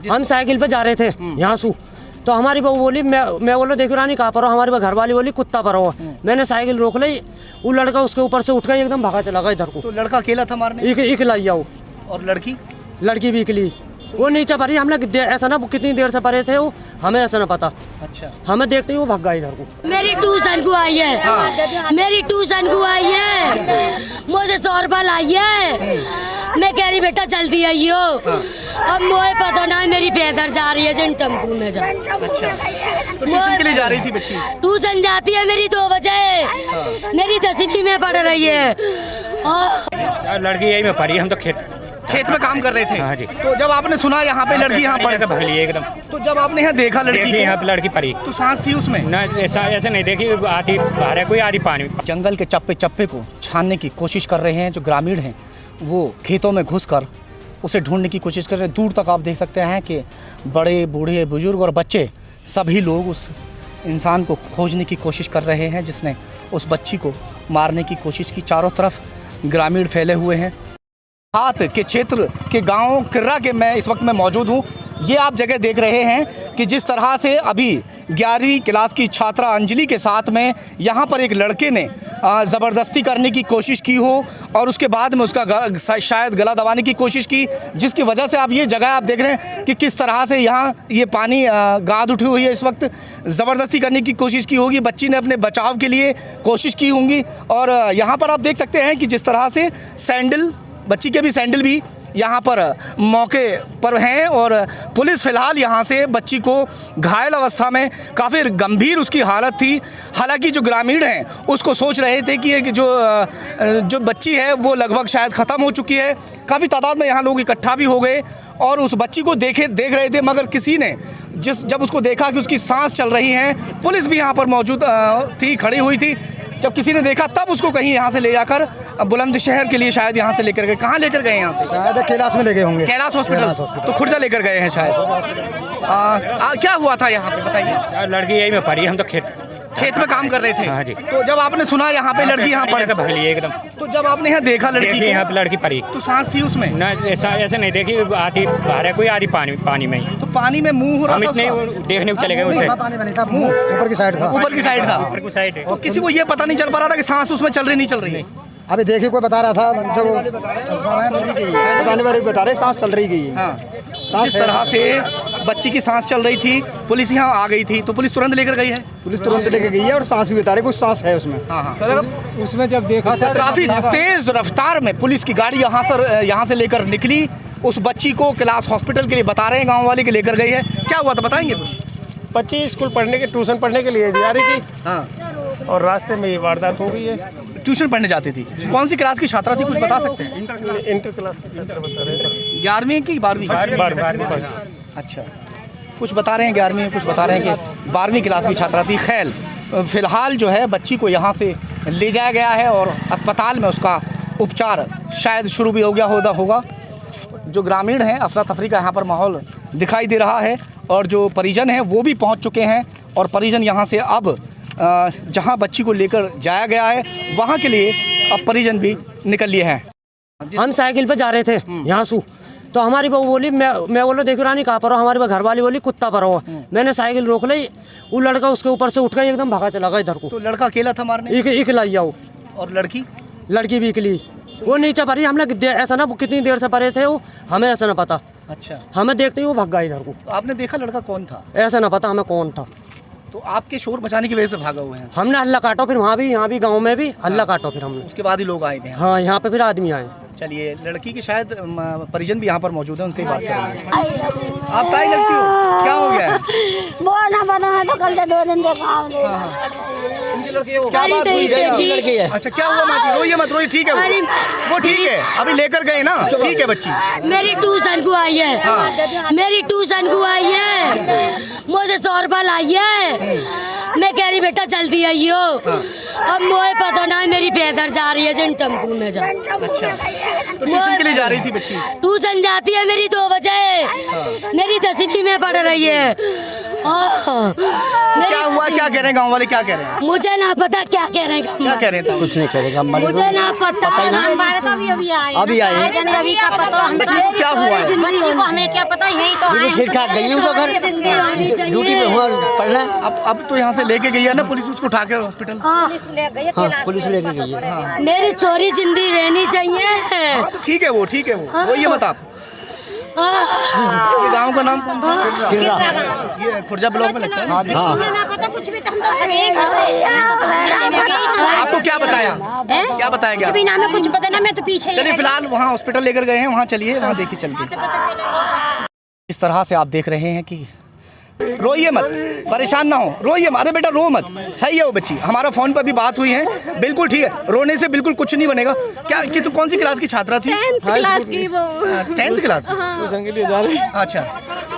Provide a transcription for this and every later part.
हम साइकिल पे जा रहे थे यहाँ से, तो हमारी बहू बोली, मैं बोला देखो रानी कहाँ पर हो, हमारी घर वाली बोली कुत्ता पर हो। मैंने साइकिल रोक ली, वो लड़का उसके ऊपर से उठ गया, एकदम भागा चला गया इधर को। तो लड़का अकेला था मारने? इकला वो। और लड़की भी इकली, वो नीचे पड़ी। हम लोग ऐसा ना कितनी देर से पड़े थे, वो हमें ऐसा ना पता। अच्छा, हमें देखते ही वो भाग गया इधर को। मेरी ट्यूशन को आई है, मेरी ट्यूशन को आई है, मुझे 100 रुपया लाई है। मैं कह रही बेटा जल्दी आइयो। अब मुझे पता ना मेरी पैदल जा रही है जिन टेम्पू में जा। अच्छा, तो ट्यूशन के लिए जा रही थी बच्ची? ट्यूशन जाती है मेरी 2 बजे, मेरी 10वीं में पढ़ रही है। लड़की यही में पढ़ी, हम तो खेत में काम कर रहे थे। हाँ जी। तो जब आपने सुना यहाँ पे लड़की यहाँ पड़ी भगली एकदम, तो जब आपने यहाँ देखा लड़की यहाँ पे लड़की पड़ी तो सांस थी उसमें? ना, ऐसे नहीं देखी, आधी बाहर है कोई, आधी पानी। जंगल के चप्पे चप्पे को छानने की कोशिश कर रहे हैं जो ग्रामीण हैं, वो खेतों में घुसकर उसे ढूंढने की कोशिश कर रहे हैं। दूर तक आप देख सकते हैं कि बड़े बूढ़े बुजुर्ग और बच्चे सभी लोग उस इंसान को खोजने की कोशिश कर रहे हैं जिसने उस बच्ची को मारने की कोशिश की। चारों तरफ ग्रामीण फैले हुए हैं। हाथ के क्षेत्र के गांव किर्रा के मैं इस वक्त में मौजूद हूं। ये आप जगह देख रहे हैं कि जिस तरह से अभी 11वीं क्लास की छात्रा अंजलि के साथ में यहाँ पर एक लड़के ने ज़बरदस्ती करने की कोशिश की हो और उसके बाद में उसका शायद गला दबाने की कोशिश की, जिसकी वजह से आप ये जगह आप देख रहे हैं कि किस तरह से यहाँ ये पानी गाद उठी हुई है। इस वक्त ज़बरदस्ती करने की कोशिश की होगी, बच्ची ने अपने बचाव के लिए कोशिश की होंगी। और यहाँ पर आप देख सकते हैं कि जिस तरह से सैंडल, बच्ची के भी सैंडल भी यहाँ पर मौके पर हैं और पुलिस फ़िलहाल यहाँ से बच्ची को घायल अवस्था में, काफ़ी गंभीर उसकी हालत थी। हालांकि जो ग्रामीण हैं उसको सोच रहे थे कि जो बच्ची है वो लगभग शायद ख़त्म हो चुकी है। काफ़ी तादाद में यहाँ लोग इकट्ठा भी हो गए और उस बच्ची को देख रहे थे, मगर किसी ने जब उसको देखा कि उसकी सांस चल रही है, पुलिस भी यहाँ पर मौजूद थी, खड़ी हुई थी, जब किसी ने देखा तब उसको कहीं यहाँ से ले जाकर बुलंदशहर के लिए शायद यहाँ से लेकर गए। कहाँ लेकर गए यहाँ से? शायद कैलाश में ले गए होंगे। कैलाश हॉस्पिटल। तो खुर्जा लेकर गए हैं शायद। क्या हुआ था यहाँ पे बताइए? लड़की यही में पड़ी, हम तो खेत में काम कर रहे थे। हाँ जी। तो जब आपने सुना यहाँ पे लड़की यहाँ पड़ी भगली एकदम, तो जब आपने यहाँ देखा लड़की यहाँ पे लड़की पड़ी तो सांस थी उसमें? ना, ऐसे नहीं देखी, आधी बाहर है कोई, आधी पानी में ही। तो पानी में मुंह हो रहा हम था इतने देखने को चले गए उसे। मुंह ऊपर की साइड था। ऊपर की साइड है। और किसी को ये पता नहीं चल पा रहा था कि सांस उसमें चल रही नहीं चल रही है। अभी देखिए कोई बता रहा था, जब बताने वाले बता रहे सांस चल रही गई। हाँ, जिस तरह से बच्ची की सांस चल रही थी, पुलिस यहाँ आ गई थी तो पुलिस तुरंत लेकर गई है। पुलिस तुरंत लेकर गई है और सांस भी बता रहे कुछ सांस है उसमें। हाँ। उसमें जब देखा था काफी तेज रफ्तार में पुलिस की गाड़ी यहाँ से लेकर निकली, उस बच्ची को कैलाश हॉस्पिटल के लिए बता रहे हैं गाँव वाले के लेकर गई है। क्या हुआ था बताएंगे कुछ? बच्ची स्कूल पढ़ने के, ट्यूशन पढ़ने के लिए जा रही थी। हाँ। और रास्ते में ये वारदात हो गई है। ट्यूशन पढ़ने जाती थी। कौन सी क्लास की छात्रा थी, कुछ बता सकते हैं? इंटर क्लास की छात्रा बता रहे थे। 11वीं की 12वीं? अच्छा, कुछ बता रहे हैं 11वीं में, कुछ बता रहे हैं कि 12वीं क्लास की छात्रा थी। खैर, फिलहाल जो है बच्ची को यहाँ से ले जाया गया है और अस्पताल में उसका उपचार शायद शुरू भी हो गया होगा। जो ग्रामीण हैं, अफरा तफरी का यहाँ पर माहौल दिखाई दे रहा है और जो परिजन हैं वो भी पहुँच चुके हैं और परिजन यहाँ से अब जहाँ बच्ची को लेकर जाया गया है वहाँ के लिए अब परिजन भी निकल लिए हैं। हम साइकिल पे जा रहे थे यहाँ से, तो हमारी बहू बोली, मैं बोला देखो रानी कहाँ पर हो, हमारी घर वाली बोली कुत्ता पर हो। मैंने साइकिल रोक ली, वो लड़का उसके ऊपर से उठ गया, एकदम भागा चला गया इधर को। तो लड़का अकेला था मारने? इकला वो। और लड़की भी इकली, वो नीचे पड़ी। हम लोग ऐसा ना कितनी देर से पड़े थे, वो हमें ऐसा ना पता। अच्छा, हमें देखते ही वो भाग गया इधर को। तो आपने देखा लड़का कौन था? ऐसा ना पता हमें कौन था। तो आपके शोर बचाने की वजह से भागा हुए हैं? हमने हल्ला काटो, फिर वहाँ भी, यहाँ भी गाँव में भी हल्ला काटो, फिर हमने उसके बाद ही लोग आए थे। हाँ, यहाँ पे फिर आदमी आए। चलिए, लड़की के शायद परिजन भी यहाँ पर मौजूद है, उनसे ही बात करेंगे। आप ताई लगती हो, क्या हो गया है? वो ना पता, मैं तो कल से 2 दिन देखा हूँ। क्या बात हुई? लड़की है। अच्छा, क्या हुआ माँ जी? रोइए मत, रोइए, ठीक है वो ठीक है, अभी लेकर गए ना, ठीक है बच्ची। मेरी ट्यूशन को आई है, मेरी ट्यूशन को आई है, मुझे 100 रुपया लाई है। मैं कह रही बेटा जल्दी आइयो। अब मुझे पता ना मेरी पैदल जा रही है जिन टेम्पू में जा। अच्छा, तो ट्यूशन के लिए जा रही थी बच्ची? ट्यूशन जाती है मेरी 2 बजे, मेरी 10वीं में पढ़ रही है। क्या हुआ, क्या कह रहे हैं गाँव वाले, क्या कह रहे हैं? मुझे ना पता क्या कह रहे हैं, क्या कह रहे हैं? कुछ नहीं करेगा, मुझे ना पता। हमारे तो अभी आए अभी आए हैं। अभी का पता हम क्या हुआ है? बच्ची को हमें क्या पता, यही तो आए फिर खा गई उसको घर, ड्यूटी पे हुआ पढ़ना। अब तो यहाँ से लेके गई है ना पुलिस, उसको उठा के हॉस्पिटल। हाँ पुलिस लेके गई है। मेरी चोरी जिंदगी रहनी चाहिए। ठीक है वो, ठीक है वो ये बता। ये गांव का नाम कौन सा? ये खुर्जा ब्लॉक में लगता है। पता कुछ भी, तो हम तो आपको क्या बताया, क्या बताया कुछ भी क्या? ना, हमें कुछ पता ना, मैं तो पीछे ही चलिए फिलहाल वहाँ हॉस्पिटल लेकर गए हैं, वहाँ चलिए, वहाँ देखिए चल के। इस तरह से आप देख रहे हैं कि रोइए मत, परेशान ना हो, रोइए मत, अरे बेटा रो मत, सही है वो बच्ची, हमारा फोन पर भी बात हुई है, बिल्कुल ठीक है, रोने से बिल्कुल कुछ नहीं बनेगा। क्या कि तू कौन सी क्लास की छात्रा थी? 10th क्लास की वो। 10th class? ट्यूशन के लिए जा रहे हैं। अच्छा,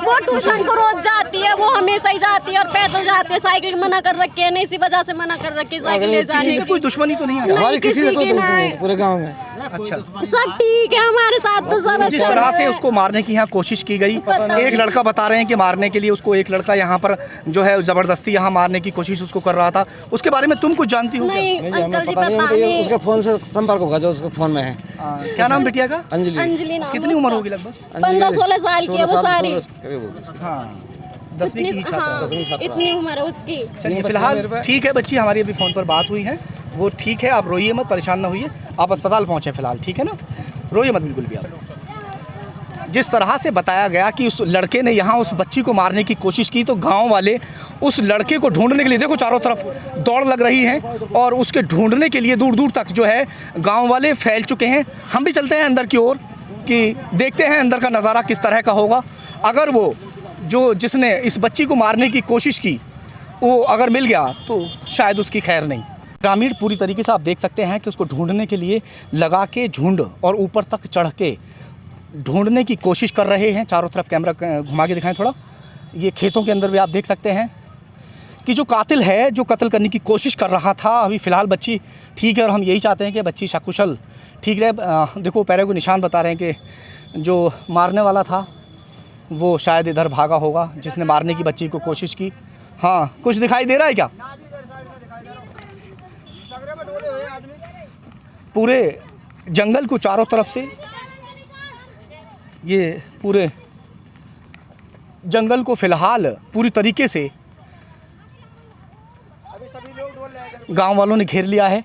वो ट्यूशन को रोज जाती है, वो हमेशा ही जाती है और पैदल जाती है, साइकिल मना कर रखी है, नहीं इसी वजह से मना कर रखी है साइकिल ले जाने किसी से की। कोई दुश्मनी तो नहीं है? हमारी किसी से कोई की दुश्मनी नहीं नहीं। पूरे गांव में। अच्छा, सब ठीक है हमारे साथ तो सब जिस तरह से उसको मारने की यहाँ कोशिश की गई, एक लड़का बता रहे हैं कि मारने के लिए उसको एक लड़का यहाँ पर जो है जबरदस्ती यहाँ मारने की कोशिश उसको कर रहा था, उसके बारे में तुम कुछ जानती हो क्या? नहीं अंकल जी पता ये नहीं। उसके फोन से संपर्क होगा जो उसके फोन में है। क्या नाम बिटिया का? अंजलि। अंजलि नाम कितनी उम्र होगी लगभग? 15-16 साल की है वो सारी। हाँ, 10वीं की छात्रा। हाँ, इतनी उम्र है उसकी। चलिए फिलहाल ठीक है बच्ची, हमारी अभी फ़ोन पर बात हुई है, वो ठीक है, आप रोइए मत, परेशान ना होइए, आप अस्पताल पहुँचे फिलहाल, ठीक है ना, रोइए मत बिल्कुल भी आप। जिस तरह से बताया गया कि उस लड़के ने यहाँ उस बच्ची को मारने की कोशिश की, तो गांव वाले उस लड़के को ढूंढने के लिए, देखो चारों तरफ दौड़ लग रही है और उसके ढूंढने के लिए दूर दूर तक जो है गांव वाले फैल चुके हैं। हम भी चलते हैं अंदर की ओर कि देखते हैं अंदर का नज़ारा किस तरह का होगा। अगर वो जिसने इस बच्ची को मारने की कोशिश की वो अगर मिल गया तो शायद उसकी खैर नहीं। ग्रामीण पूरी तरीके से आप देख सकते हैं कि उसको ढूंढने के लिए लगा के झुंड और ऊपर तक चढ़ के ढूंढने की कोशिश कर रहे हैं। चारों तरफ कैमरा घुमा के दिखाएं थोड़ा, ये खेतों के अंदर भी आप देख सकते हैं कि जो कातिल है, जो कत्ल करने की कोशिश कर रहा था, अभी फ़िलहाल बच्ची ठीक है और हम यही चाहते हैं कि बच्ची सकुशल ठीक रहे। देखो पैरों को निशान बता रहे हैं कि जो मारने वाला था वो शायद इधर भागा होगा, जिसने मारने की बच्ची को कोशिश की। हाँ, कुछ दिखाई दे रहा है क्या? पूरे जंगल को चारों तरफ से, ये पूरे जंगल को फ़िलहाल पूरी तरीके से गांव वालों ने घेर लिया है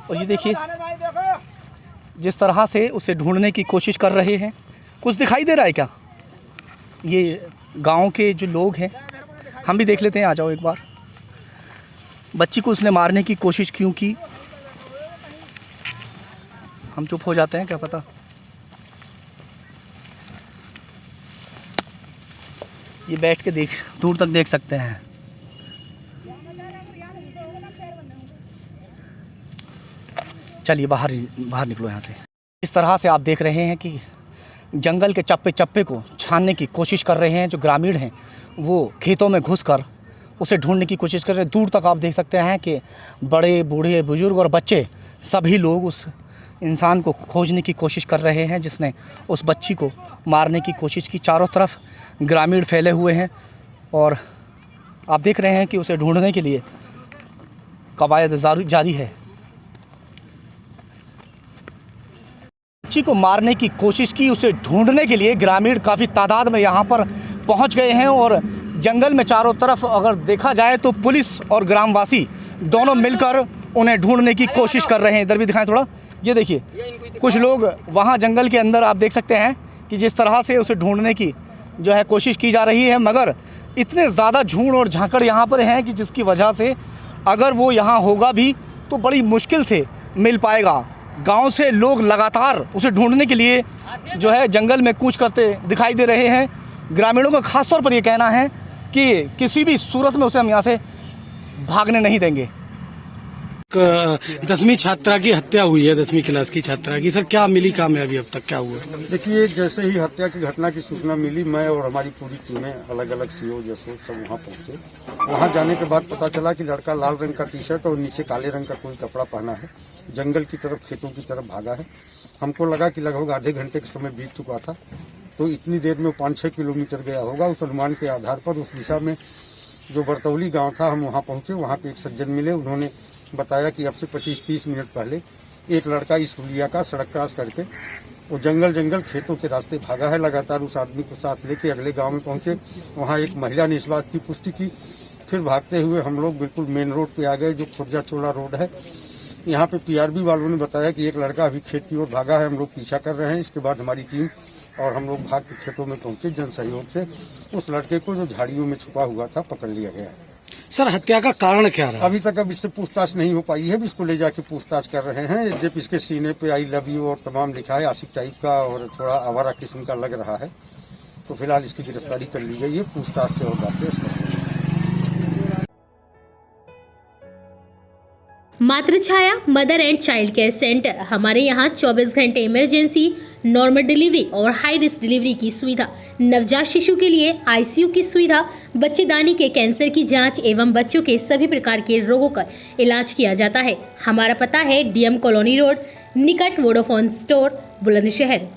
और ये देखिए जिस तरह से उसे ढूंढने की कोशिश कर रहे हैं। कुछ दिखाई दे रहा है क्या? ये गांव के जो लोग हैं, हम भी देख लेते हैं, आ जाओ एक बार। बच्ची को उसने मारने की कोशिश क्यों की? हम चुप हो जाते हैं, क्या पता। ये बैठ के देख, दूर तक देख सकते हैं। चलिए बाहर निकलो यहाँ से। इस तरह से आप देख रहे हैं कि जंगल के चप्पे चप्पे को छानने की कोशिश कर रहे हैं। जो ग्रामीण हैं वो खेतों में घुसकर उसे ढूंढने की कोशिश कर रहे हैं। दूर तक आप देख सकते हैं कि बड़े बूढ़े बुजुर्ग और बच्चे सभी लोग उस इंसान को खोजने की कोशिश कर रहे हैं जिसने उस बच्ची को मारने की कोशिश की। चारों तरफ ग्रामीण फैले हुए हैं और आप देख रहे हैं कि उसे ढूंढने के लिए कवायद जारी है। बच्ची को मारने की कोशिश की, उसे ढूंढने के लिए ग्रामीण काफ़ी तादाद में यहाँ पर पहुँच गए हैं और जंगल में चारों तरफ अगर देखा जाए तो पुलिस और ग्रामवासी दोनों मिलकर उन्हें ढूंढने की कोशिश कर रहे हैं। इधर भी दिखाएं थोड़ा, ये देखिए कुछ लोग वहाँ जंगल के अंदर आप देख सकते हैं कि जिस तरह से उसे ढूंढने की जो है कोशिश की जा रही है, मगर इतने ज़्यादा झूठ और झांकड़ यहाँ पर हैं कि जिसकी वजह से अगर वो यहाँ होगा भी तो बड़ी मुश्किल से मिल पाएगा। गांव से लोग लगातार उसे ढूंढने के लिए जो है जंगल में कूच करते दिखाई दे रहे हैं। ग्रामीणों का खास तौर पर ये कहना है कि किसी भी सूरत में उसे हम यहाँ से भागने नहीं देंगे। 10वीं छात्रा की हत्या हुई है, 10वीं क्लास की छात्रा की। सर क्या मिली कामयाबी अब तक, क्या हुआ? देखिए, जैसे ही हत्या की घटना की सूचना मिली, मैं और हमारी पूरी टीमें अलग अलग सीओ जैसे सब वहाँ पहुँचे। वहाँ जाने के बाद पता चला कि लड़का लाल रंग का टी शर्ट और नीचे काले रंग का कोई कपड़ा पहना है, जंगल की तरफ खेतों की तरफ भागा है। हमको लगा कि लगभग आधे घंटे के समय बीत चुका था। तो इतनी देर में वो 5-6 किलोमीटर गया होगा। उस अनुमान के आधार पर उस दिशा में जो बरतौली गांव था, हम वहां पहुंचे। वहां पे एक सज्जन मिले, उन्होंने बताया कि अब से 25-30 मिनट पहले एक लड़का इस हुलिया का सड़क क्रॉस करके वो जंगल खेतों के रास्ते भागा है। लगातार उस आदमी को साथ लेके अगले गांव में पहुंचे। वहां एक महिला ने इस बात की पुष्टि की। फिर भागते हुए हम लोग बिल्कुल मेन रोड पे आ गए, जो खुर्जा चोड़ा रोड है। यहाँ पे पीआरबी वालों ने बताया कि एक लड़का अभी खेत की ओर भागा है, हम लोग पीछा कर रहे हैं। इसके बाद हमारी टीम और हम लोग भाग के खेतों में पहुंचे। जन सहयोग से उस लड़के को, जो झाड़ियों में छुपा हुआ था, पकड़ लिया गया। सर, हत्या का कारण क्या रहा? अभी तक अब इससे पूछताछ नहीं हो पाई है। इसको ले जाके पूछताछ कर रहे हैं। यद्यपि इसके सीने पे आई लव यू और तमाम लिखा है, आशिक टाइप का और थोड़ा आवारा किस्म का लग रहा है। तो फिलहाल इसकी गिरफ्तारी कर ली गई है। पूछताछ से और बातें। Matrichhaya mother and child care centre. हमारे यहाँ 24 घंटे इमरजेंसी, नॉर्मल डिलीवरी और हाई रिस्क डिलीवरी की सुविधा, नवजात शिशु के लिए आईसीयू की सुविधा, बच्चेदानी के कैंसर की जांच एवं बच्चों के सभी प्रकार के रोगों का इलाज किया जाता है। हमारा पता है डीएम कॉलोनी रोड, निकट वोडाफोन स्टोर, बुलंदशहर।